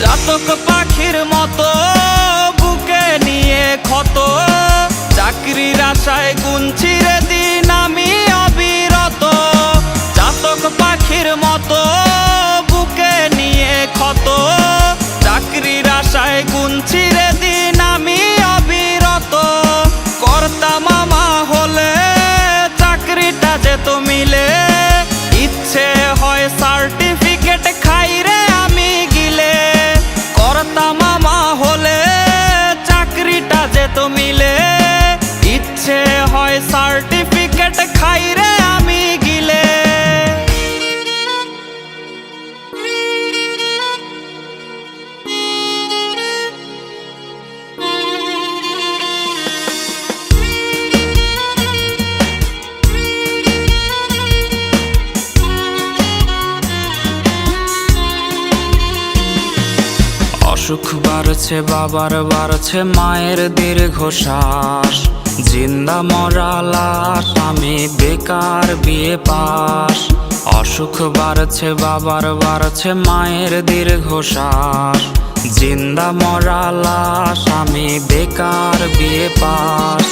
চাতক পাখির মতো বুকে নিয়ে ক্ষত, চাকরির আশায় গুনছি রে দিন আমি অবিরত। চাতক পাখির মতো বুকে নিয়ে ক্ষত, চাকরির আশায় গুনছি রে দিন আমি অবিরত। কর্তা মামা হলে চাকরিটা যেত মিলে, ইচ্ছে হয় সার্টিফিকেট খাই রে আমি গিলে। কর্তা মামা হলে চাকরিটা যেত মিলে, ইচ্ছে হয় সার্টিফিকেট খাই রে আমি গিলে। অসুখ বাড়ছে বাবার বাড়ছে মায়ের দীর্ঘশ্বাস, জিন্দা মরা লাশ আমি বেকার বিয়ে পাস। অসুখ বাড়ছে বাবার বাড়ছে মায়ের দীর্ঘশ্বাস, জিন্দা মরা লাশ আমি বেকার বিয়ে পাস।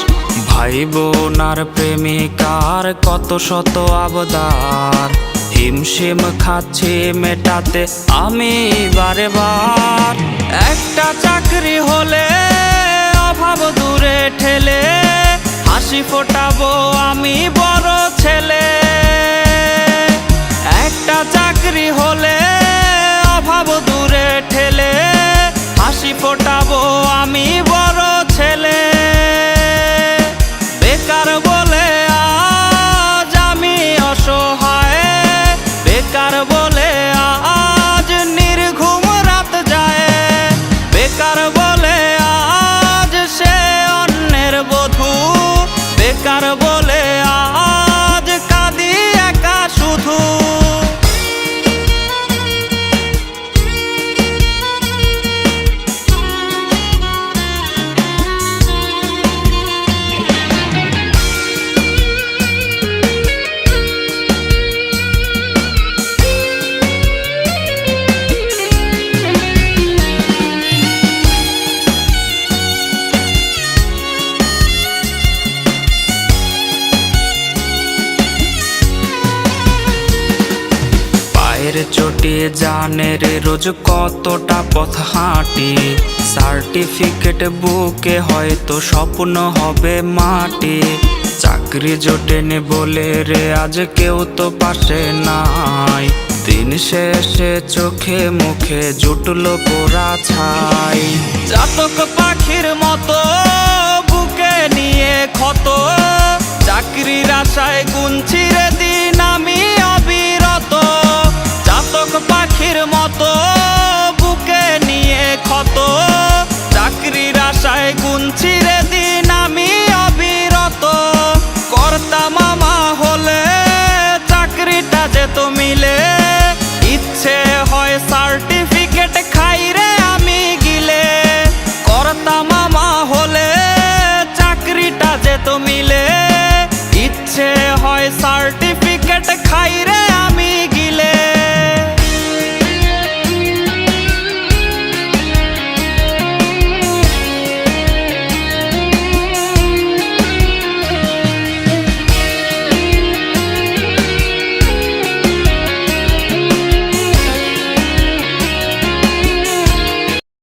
ভাই বোন আর প্রেমিকার কত শত আবদার, হিমশিম খাচ্ছি মেটাতে আমি বারে বার। একটা চাকরি হলে অভাব দূরে ঠেলে, হাসি ফোটাবো আমি বড় ছেলে। একটা চাকরি হলে অভাব দূরে ঠেলে, হাসি ফোটাবো আমি বড় ছেলে। বেকার বলে আজ আমি অসহায়, বেকার বলে আজ নির্ঘুম রাত যায়। বেকার বলে আজ সে অন্যের বধূ, বেকার বলে আজ কাঁদি একা শুধু। চটি জানের রোজ কতটা পথ হাঁটি, সার্টিফিকেট বুকে হয়তো স্বপ্ন হবে মাটি। চাকরি জোটেনি বলে রে আজ কেউ তো পাশে নাই, দিন শেষে চোখে মুখে জুটলো পোড়া ছাই। চাতক পাখির মতো বুকে নিয়ে ক্ষত, চাকরির আশায় গুনছি রে দিন আমি অবিরত। চাতক পাখির মতো